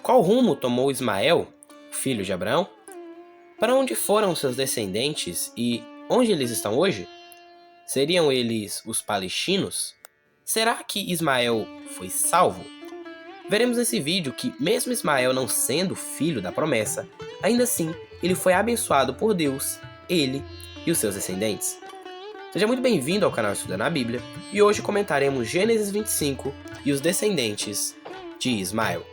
Qual rumo tomou Ismael, filho de Abraão? Para onde foram seus descendentes e onde eles estão hoje? Seriam eles os palestinos? Será que Ismael foi salvo? Veremos nesse vídeo que, mesmo Ismael não sendo filho da promessa, ainda assim ele foi abençoado por Deus, ele e os seus descendentes. Seja muito bem-vindo ao canal Estudando a Bíblia, e hoje comentaremos Gênesis 25 e os descendentes de Ismael.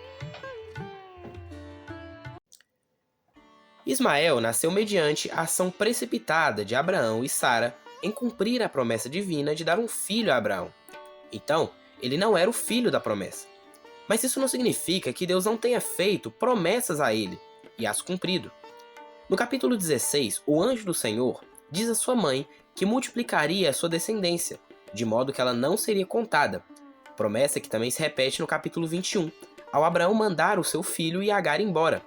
Ismael nasceu mediante a ação precipitada de Abraão e Sara em cumprir a promessa divina de dar um filho a Abraão. Então, ele não era o filho da promessa. Mas isso não significa que Deus não tenha feito promessas a ele e as cumprido. No capítulo 16, o anjo do Senhor diz à sua mãe que multiplicaria a sua descendência, de modo que ela não seria contada. Promessa que também se repete no capítulo 21, ao Abraão mandar o seu filho e Agar embora,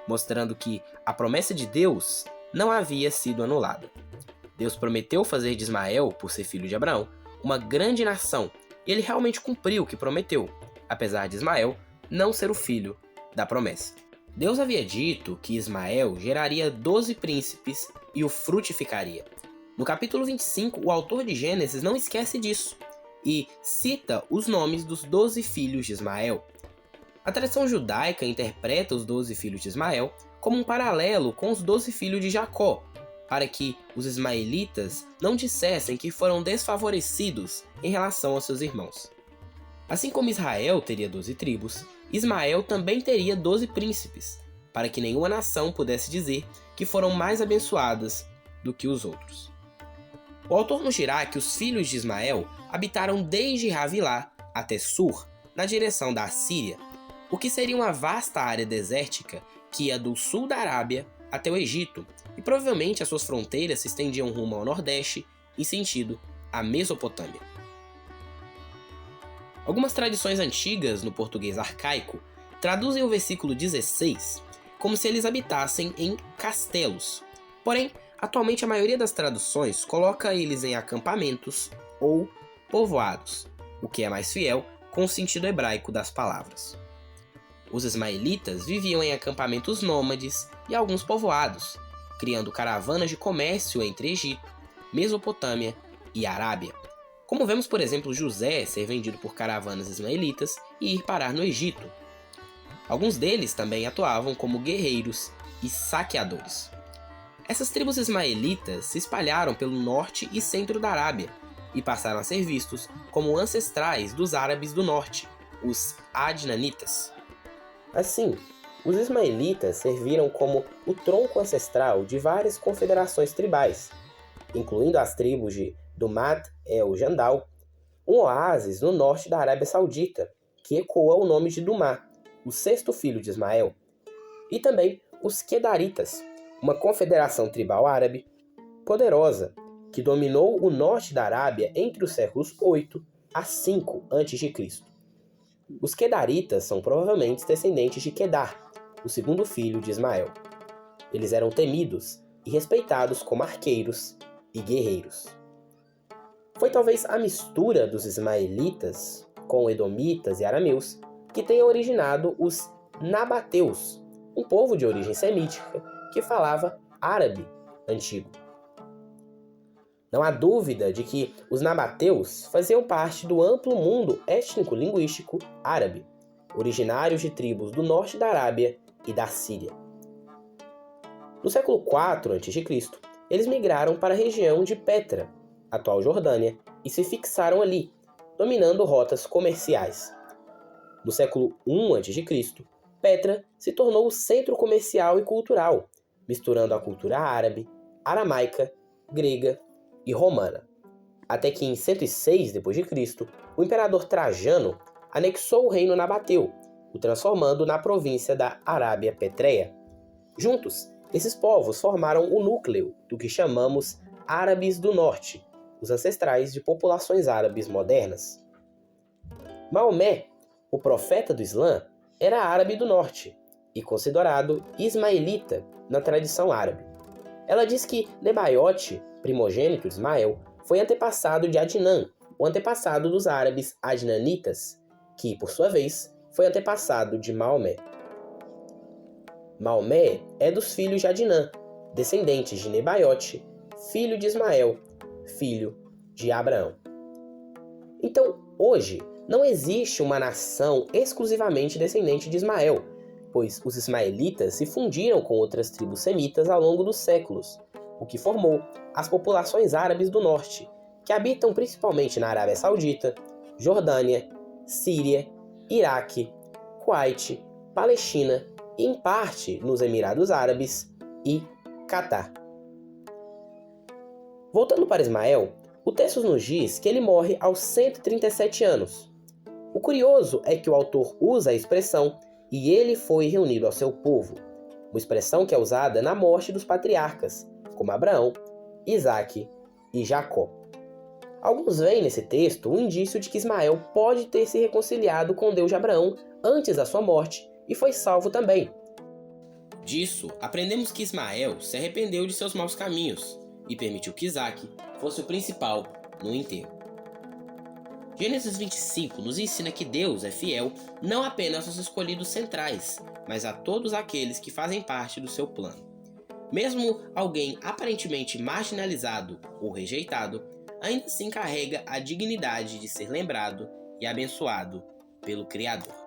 mostrando que a promessa de Deus não havia sido anulada. Deus prometeu fazer de Ismael, por ser filho de Abraão, uma grande nação, e ele realmente cumpriu o que prometeu, apesar de Ismael não ser o filho da promessa. Deus havia dito que Ismael geraria 12 príncipes e o frutificaria. No capítulo 25, o autor de Gênesis não esquece disso, e cita os nomes dos 12 filhos de Ismael. A tradição judaica interpreta os 12 filhos de Ismael como um paralelo com os 12 filhos de Jacó, para que os ismaelitas não dissessem que foram desfavorecidos em relação aos seus irmãos. Assim como Israel teria 12 tribos, Ismael também teria 12 príncipes, para que nenhuma nação pudesse dizer que foram mais abençoadas do que os outros. O autor nos dirá que os filhos de Ismael habitaram desde Havilá até Sur, na direção da Assíria, o que seria uma vasta área desértica que ia do sul da Arábia até o Egito, e provavelmente as suas fronteiras se estendiam rumo ao nordeste, em sentido à Mesopotâmia. Algumas tradições antigas no português arcaico traduzem o versículo 16 como se eles habitassem em castelos. Porém, atualmente a maioria das traduções coloca eles em acampamentos ou povoados, o que é mais fiel com o sentido hebraico das palavras. Os ismaelitas viviam em acampamentos nômades e alguns povoados, criando caravanas de comércio entre Egito, Mesopotâmia e Arábia. Como vemos, por exemplo, José ser vendido por caravanas ismaelitas e ir parar no Egito. Alguns deles também atuavam como guerreiros e saqueadores. Essas tribos ismaelitas se espalharam pelo norte e centro da Arábia e passaram a ser vistos como ancestrais dos árabes do norte, os adnanitas. Assim, os ismaelitas serviram como o tronco ancestral de várias confederações tribais, incluindo as tribos de Dumat el-Jandal, um oásis no norte da Arábia Saudita, que ecoa o nome de Dumá, o sexto filho de Ismael, e também os Quedaritas, uma confederação tribal árabe poderosa que dominou o norte da Arábia entre os séculos 8 a 5 a.C. Os Quedaritas são provavelmente descendentes de Quedar, o segundo filho de Ismael. Eles eram temidos e respeitados como arqueiros e guerreiros. Foi talvez a mistura dos ismaelitas com edomitas e arameus que tenha originado os nabateus, um povo de origem semítica que falava árabe antigo. Não há dúvida de que os nabateus faziam parte do amplo mundo étnico-linguístico árabe, originários de tribos do norte da Arábia e da Síria. No século IV a.C., eles migraram para a região de Petra, atual Jordânia, e se fixaram ali, dominando rotas comerciais. No século I a.C., Petra se tornou o centro comercial e cultural, misturando a cultura árabe, aramaica, grega e romana. Até que em 106 d.C., o imperador Trajano anexou o reino nabateu, o transformando na província da Arábia Petréia. Juntos, esses povos formaram o núcleo do que chamamos árabes do norte, os ancestrais de populações árabes modernas. Maomé, o profeta do Islã, era árabe do norte e considerado ismaelita na tradição árabe. Ela diz que Nebaiote, primogênito de Ismael, foi antepassado de Adnan, o antepassado dos árabes adnanitas, que, por sua vez, foi antepassado de Maomé. Maomé é dos filhos de Adinã, descendentes de Nebaiote, filho de Ismael, filho de Abraão. Então, hoje, não existe uma nação exclusivamente descendente de Ismael, pois os ismaelitas se fundiram com outras tribos semitas ao longo dos séculos, o que formou as populações árabes do norte, que habitam principalmente na Arábia Saudita, Jordânia, Síria, Iraque, Kuwait, Palestina e, em parte, nos Emirados Árabes e Catar. Voltando para Ismael, o texto nos diz que ele morre aos 137 anos. O curioso é que o autor usa a expressão "e ele foi reunido ao seu povo", uma expressão que é usada na morte dos patriarcas, como Abraão, Isaque e Jacó. Alguns veem nesse texto um indício de que Ismael pode ter se reconciliado com o Deus de Abraão antes da sua morte e foi salvo também. Disso, aprendemos que Ismael se arrependeu de seus maus caminhos e permitiu que Isaque fosse o principal no enterro. Gênesis 25 nos ensina que Deus é fiel não apenas aos escolhidos centrais, mas a todos aqueles que fazem parte do seu plano. Mesmo alguém aparentemente marginalizado ou rejeitado, ainda assim carrega a dignidade de ser lembrado e abençoado pelo Criador.